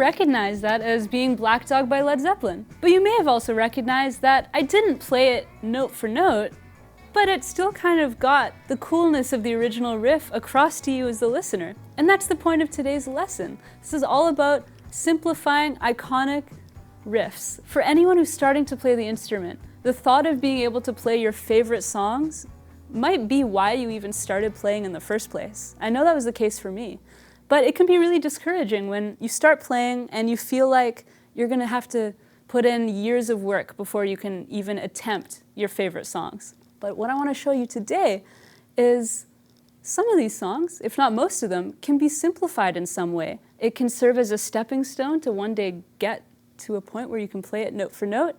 recognize that as being Black Dog by Led Zeppelin. But you may have also recognized that I didn't play it note for note, but it still kind of got the coolness of the original riff across to you as the listener. And that's the point of today's lesson. This is all about simplifying iconic riffs. For anyone who's starting to play the instrument, the thought of being able to play your favorite songs might be why you even started playing in the first place. I know that was the case for me. But it can be really discouraging when you start playing and you feel like you're gonna have to put in years of work before you can even attempt your favorite songs. But what I want to show you today is some of these songs, if not most of them, can be simplified in some way. It can serve as a stepping stone to one day get to a point where you can play it note for note,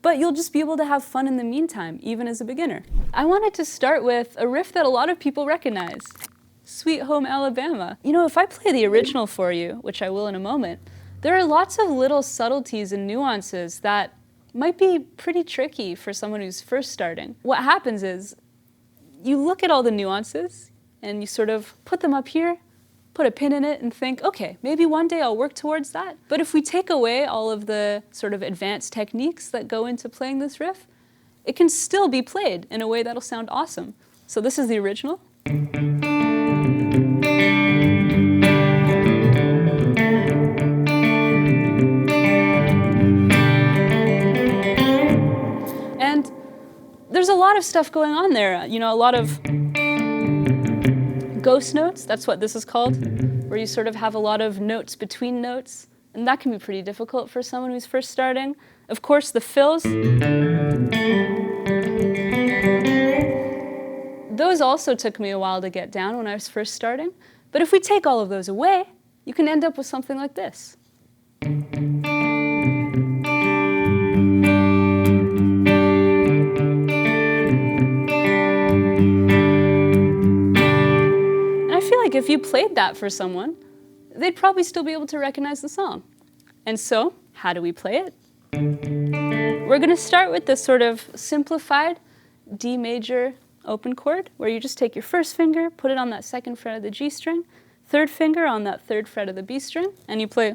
but you'll just be able to have fun in the meantime, even as a beginner. I wanted to start with a riff that a lot of people recognize. Sweet Home Alabama. You know, if I play the original for you, which I will in a moment, there are lots of little subtleties and nuances that might be pretty tricky for someone who's first starting. What happens is, you look at all the nuances and you sort of put them up here, put a pin in it and think, okay, maybe one day I'll work towards that. But if we take away all of the sort of advanced techniques that go into playing this riff, it can still be played in a way that'll sound awesome. So this is the original. There's a lot of stuff going on there, you know, a lot of ghost notes, that's what this is called, where you sort of have a lot of notes between notes, and that can be pretty difficult for someone who's first starting. Of course, the fills. Those also took me a while to get down when I was first starting, but if we take all of those away, you can end up with something like this. Like if you played that for someone, they'd probably still be able to recognize the song. And so, how do we play it? We're going to start with this sort of simplified D major open chord, where you just take your first finger, put it on that second fret of the G string, third finger on that third fret of the B string, and you play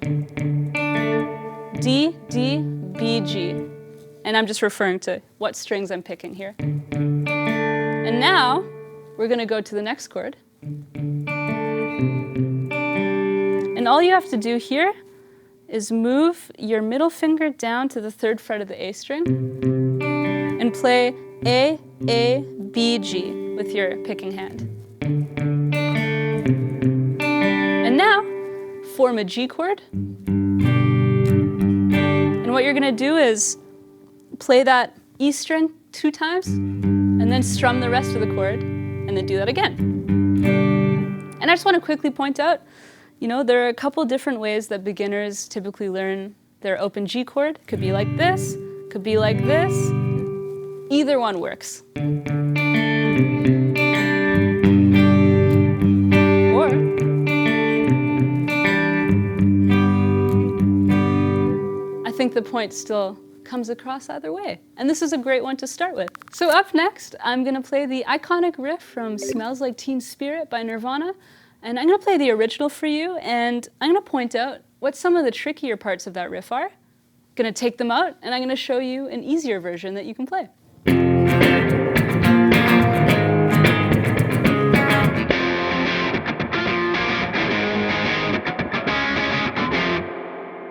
D, D, B, G. And I'm just referring to what strings I'm picking here. And now, we're going to go to the next chord. And all you have to do here is move your middle finger down to the third fret of the A string and play A, B, G with your picking hand. And now, form a G chord. And what you're going to do is play that E string 2 times and then strum the rest of the chord and then do that again. And I just want to quickly point out, you know, there are a couple different ways that beginners typically learn their open G chord. It could be like this, could be like this. Either one works. Or I think the point still comes across either way. And this is a great one to start with. So up next, I'm going to play the iconic riff from Smells Like Teen Spirit by Nirvana. And I'm going to play the original for you, and I'm going to point out what some of the trickier parts of that riff are. I'm going to take them out, and I'm going to show you an easier version that you can play.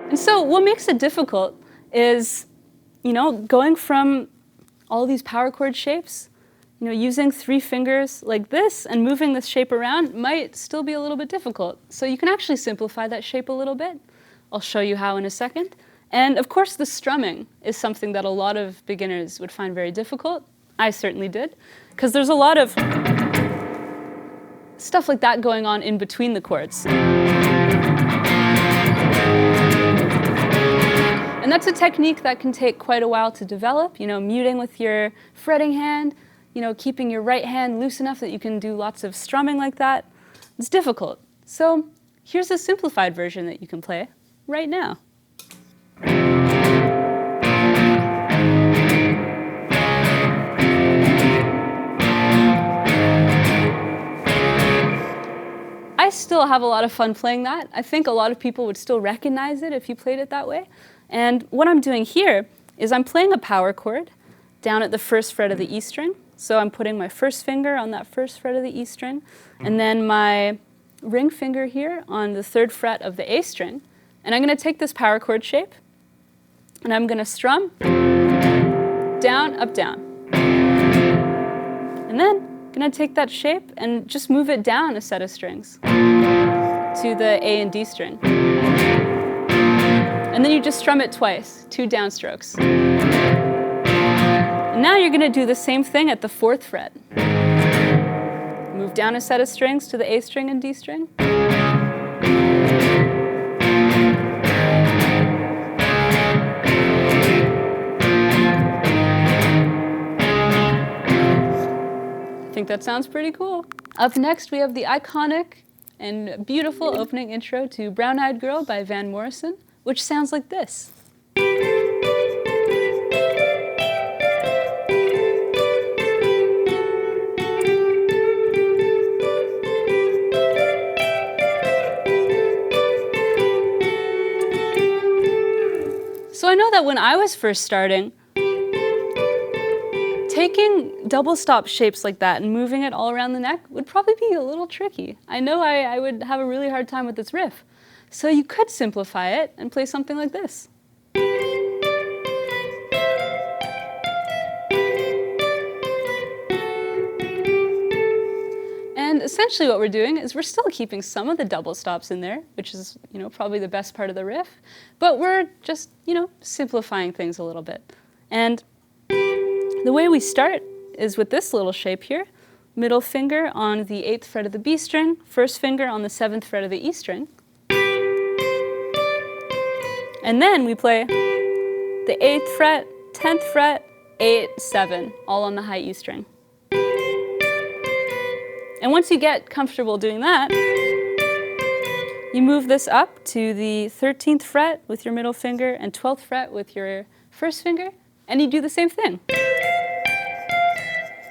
And so what makes it difficult is, you know, going from all these power chord shapes, you know, using 3 fingers like this and moving this shape around might still be a little bit difficult. So you can actually simplify that shape a little bit. I'll show you how in a second. And of course, the strumming is something that a lot of beginners would find very difficult. I certainly did, because there's a lot of stuff like that going on in between the chords. And that's a technique that can take quite a while to develop, you know, muting with your fretting hand, you know, keeping your right hand loose enough that you can do lots of strumming like that. It's difficult. So here's a simplified version that you can play right now. I still have a lot of fun playing that. I think a lot of people would still recognize it if you played it that way. And what I'm doing here is I'm playing a power chord down at the first fret of the E string. So I'm putting my first finger on that first fret of the E string, and then my ring finger here on the third fret of the A string. And I'm going to take this power chord shape, and I'm going to strum down, up, down. And then I'm going to take that shape and just move it down a set of strings to the A and D string. And then you just strum it twice, 2 downstrokes. And now you're going to do the same thing at the 4th fret. Move down a set of strings to the A string and D string. I think that sounds pretty cool. Up next, we have the iconic and beautiful opening intro to Brown Eyed Girl by Van Morrison, which sounds like this. So I know that when I was first starting, taking double stop shapes like that and moving it all around the neck would probably be a little tricky. I know I would have a really hard time with this riff. So you could simplify it and play something like this. And essentially what we're doing is we're still keeping some of the double stops in there, which is, probably the best part of the riff, but we're just, simplifying things a little bit. And the way we start is with this little shape here. Middle finger on the 8th fret of the B string, first finger on the 7th fret of the E string. And then we play the 8th fret, 10th fret, 8, 7, all on the high E string. And once you get comfortable doing that, you move this up to the 13th fret with your middle finger and 12th fret with your first finger, and you do the same thing.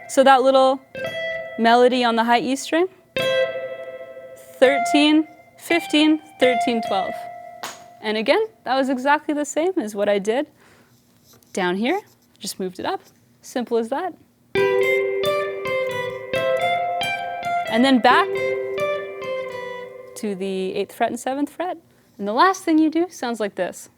So that little melody on the high E string, 13, 15, 13, 12. And again, that was exactly the same as what I did down here. Just moved it up. Simple as that. And then back to the 8th fret and 7th fret. And the last thing you do sounds like this.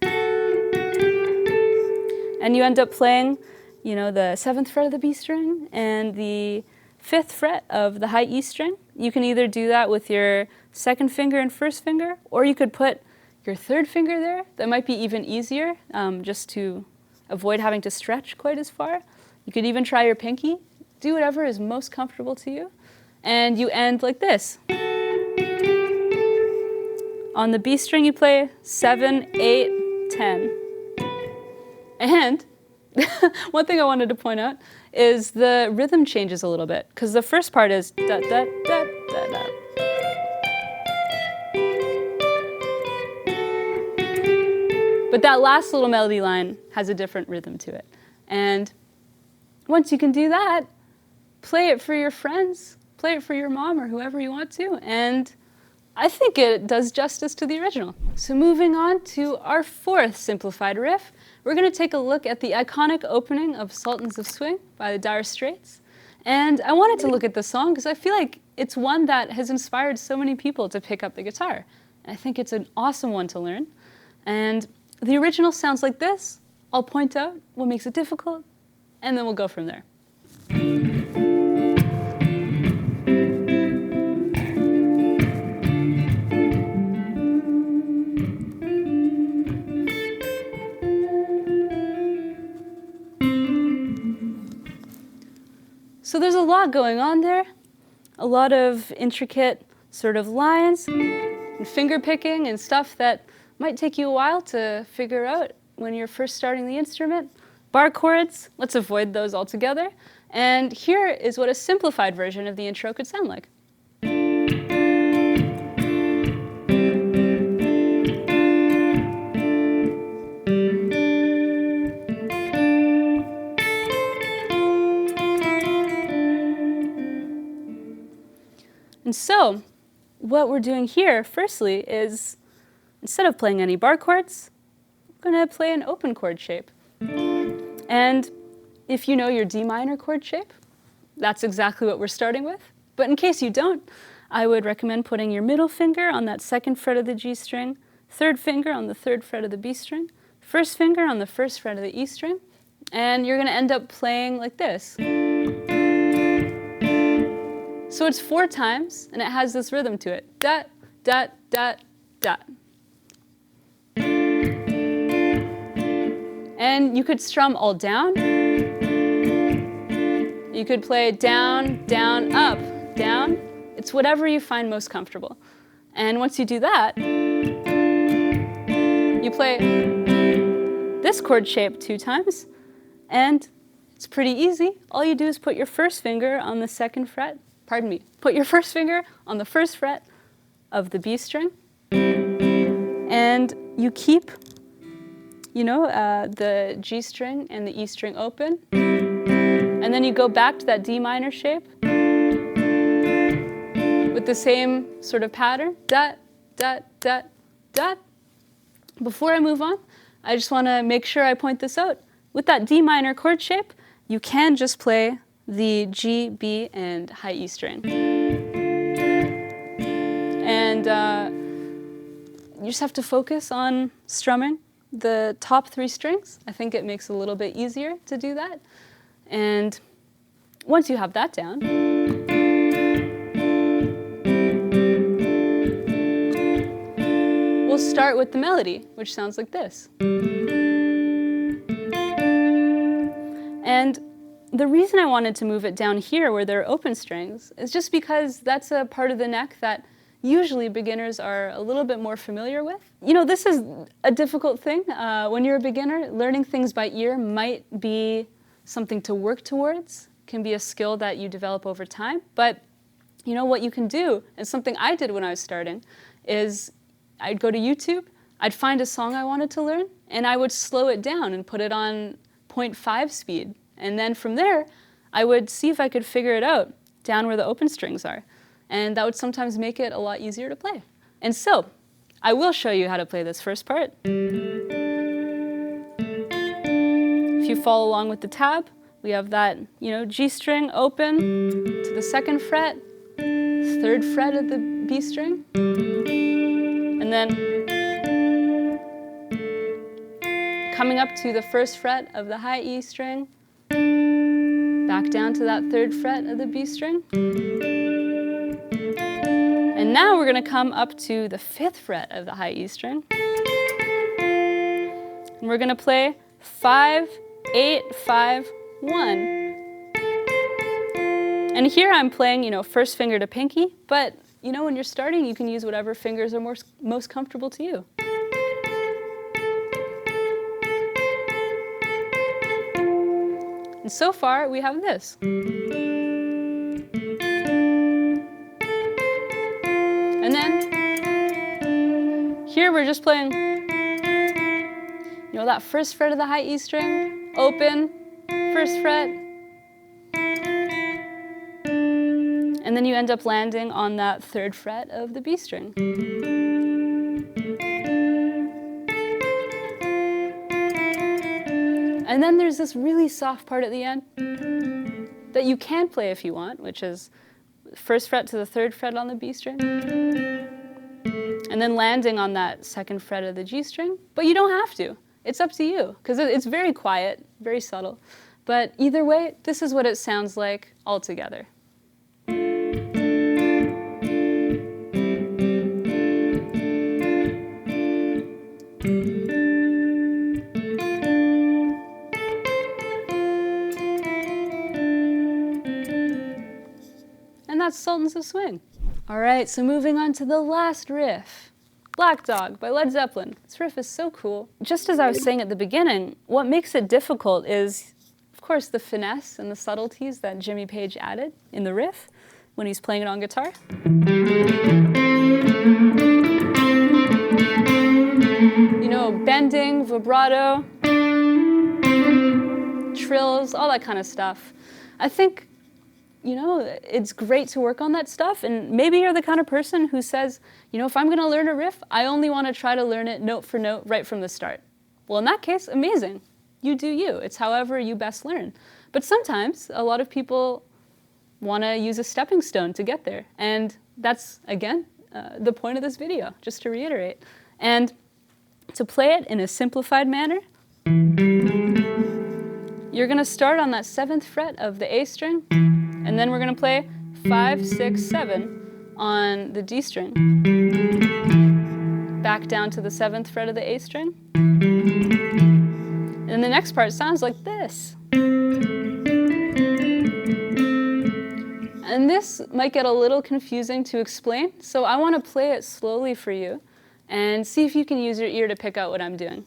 And you end up playing, the 7th fret of the B string and the 5th fret of the high E string. You can either do that with your second finger and first finger, or you could put your third finger there. That might be even easier, just to avoid having to stretch quite as far. You could even try your pinky. Do whatever is most comfortable to you. And you end like this. On the B string, you play 7, 8, 10. And one thing I wanted to point out is the rhythm changes a little bit, because the first part is da da da da da. But that last little melody line has a different rhythm to it. And once you can do that, play it for your friends, play it for your mom or whoever you want to, and I think it does justice to the original. So moving on to our 4th simplified riff, we're going to take a look at the iconic opening of Sultans of Swing by the Dire Straits. And I wanted to look at this song because I feel like it's one that has inspired so many people to pick up the guitar. And I think it's an awesome one to learn. And the original sounds like this. I'll point out what makes it difficult, and then we'll go from there. So there's a lot going on there, a lot of intricate sort of lines and finger picking and stuff that might take you a while to figure out when you're first starting the instrument. Bar chords, let's avoid those altogether. And here is what a simplified version of the intro could sound like. And so, what we're doing here, firstly, is instead of playing any bar chords, we're going to play an open chord shape. And if you know your D minor chord shape, that's exactly what we're starting with. But in case you don't, I would recommend putting your middle finger on that second fret of the G string, third finger on the third fret of the B string, first finger on the first fret of the E string, and you're going to end up playing like this. So it's 4 times, and it has this rhythm to it. Dot, dot, dot, dot. And you could strum all down. You could play down, down, up, down. It's whatever you find most comfortable. And once you do that, you play this chord shape 2 times, and it's pretty easy. All you do is put your first finger on the second fret, put your first finger on the first fret of the B string, and you keep, the G string and the E string open, and then you go back to that D minor shape with the same sort of pattern, dot, dot, dot, dot. Before I move on, I just want to make sure I point this out. With that D minor chord shape, you can just play the G, B, and high E string. And you just have to focus on strumming the top 3 strings. I think it makes it a little bit easier to do that. And once you have that down, we'll start with the melody, which sounds like this. And the reason I wanted to move it down here where there are open strings is just because that's a part of the neck that usually beginners are a little bit more familiar with. This is a difficult thing. When you're a beginner, learning things by ear might be something to work towards, can be a skill that you develop over time. But what you can do, and something I did when I was starting, is I'd go to YouTube, I'd find a song I wanted to learn, and I would slow it down and put it on 0.5 speed. And then from there, I would see if I could figure it out down where the open strings are. And that would sometimes make it a lot easier to play. And so, I will show you how to play this first part. If you follow along with the tab, we have that, G string open to the second fret, third fret of the B string, and then coming up to the first fret of the high E string, back down to that third fret of the B string. And now we're going to come up to the 5th fret of the high E string. And we're going to play 5, 8, 5, 1. And here I'm playing, first finger to pinky, but when you're starting, you can use whatever fingers are most comfortable to you. And so far, we have this. And then, here we're just playing, that first fret of the high E string, open, first fret, and then you end up landing on that third fret of the B string. And then there's this really soft part at the end that you can play if you want, which is first fret to the third fret on the B string, and then landing on that second fret of the G string. But you don't have to. It's up to you, because it's very quiet, very subtle. But either way, this is what it sounds like all together. And that's Sultans of Swing. All right, so moving on to the last riff. Black Dog by Led Zeppelin. This riff is so cool. Just as I was saying at the beginning, what makes it difficult is, of course, the finesse and the subtleties that Jimmy Page added in the riff when he's playing it on guitar. Bending, vibrato, trills, all that kind of stuff. I think, it's great to work on that stuff. And maybe you're the kind of person who says, if I'm gonna learn a riff, I only wanna try to learn it note for note right from the start. Well, in that case, amazing. You do you. It's however you best learn. But sometimes a lot of people wanna use a stepping stone to get there. And that's, again, the point of this video, just to reiterate. And to play it in a simplified manner, you're gonna start on that 7th fret of the A string, and then we're gonna play 5, 6, 7 on the D string. Back down to the 7th fret of the A string. And the next part sounds like this. And this might get a little confusing to explain, so I want to play it slowly for you and see if you can use your ear to pick out what I'm doing.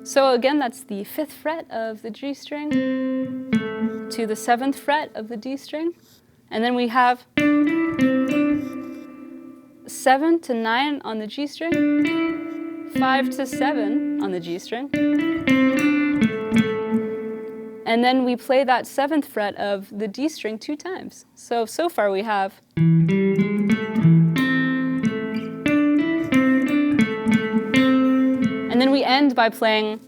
So again, that's the 5th fret of the G string to the 7th fret of the D string. And then we have 7 to 9 on the G string, 5 to 7 on the G string. And then we play that 7th fret of the D string 2 times. So far we have. And then we end by playing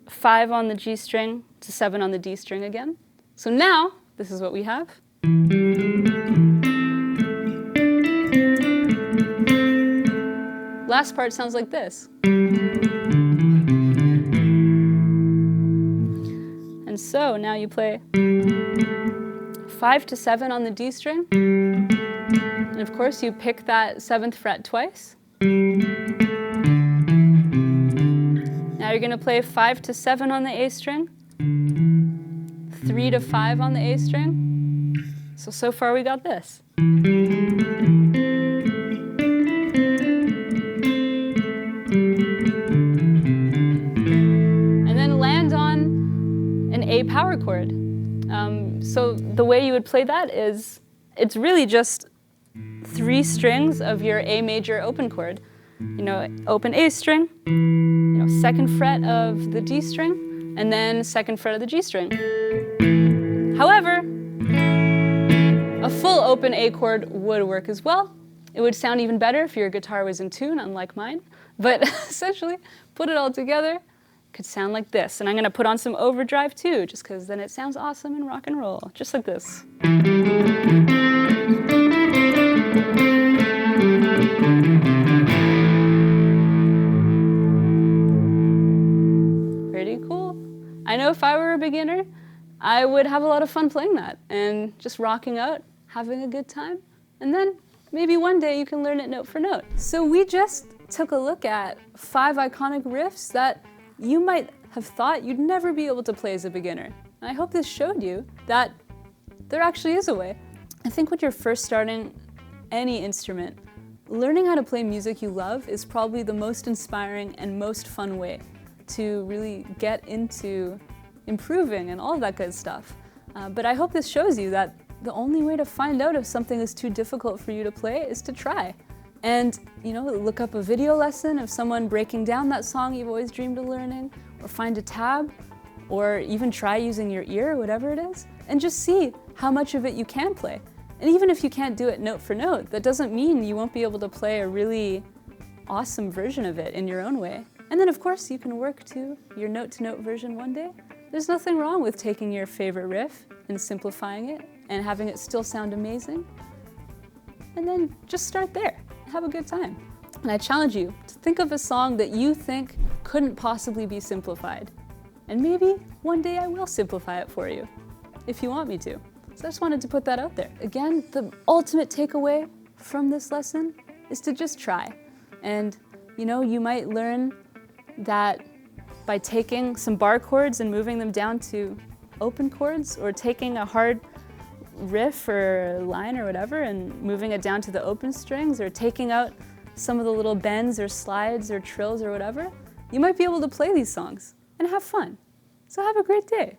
5 on the G string to 7 on the D string again. So now, this is what we have. Last part sounds like this. And so now you play 5 to 7 on the D string. And of course you pick that 7th fret twice. Now you're gonna play 5 to 7 on the A string, 3 to 5 on the A string. So far we got this. And then land on an A power chord. So the way you would play that is, it's really just 3 strings of your A major open chord. Open A string, 2nd fret of the D string, and then 2nd fret of the G string. However, a full open A chord would work as well. It would sound even better if your guitar was in tune, unlike mine. But essentially, put it all together, it could sound like this. And I'm gonna put on some overdrive too, just because then it sounds awesome in rock and roll, just like this. Pretty cool. I know if I were a beginner, I would have a lot of fun playing that and just rocking out, having a good time, and then maybe one day you can learn it note for note. So we just took a look at 5 iconic riffs that you might have thought you'd never be able to play as a beginner. And I hope this showed you that there actually is a way. I think when you're first starting any instrument, learning how to play music you love is probably the most inspiring and most fun way to really get into improving and all of that good stuff. But I hope this shows you that the only way to find out if something is too difficult for you to play is to try. And, look up a video lesson of someone breaking down that song you've always dreamed of learning, or find a tab, or even try using your ear, or whatever it is, and just see how much of it you can play. And even if you can't do it note for note, that doesn't mean you won't be able to play a really awesome version of it in your own way. And then of course you can work to your note-to-note version one day. There's nothing wrong with taking your favorite riff and simplifying it and having it still sound amazing. And then just start there. Have a good time. And I challenge you to think of a song that you think couldn't possibly be simplified. And maybe one day I will simplify it for you, if you want me to. So I just wanted to put that out there. Again, the ultimate takeaway from this lesson is to just try. And you might learn that by taking some bar chords and moving them down to open chords, or taking a hard riff or line or whatever and moving it down to the open strings, or taking out some of the little bends or slides or trills or whatever, you might be able to play these songs and have fun. So have a great day.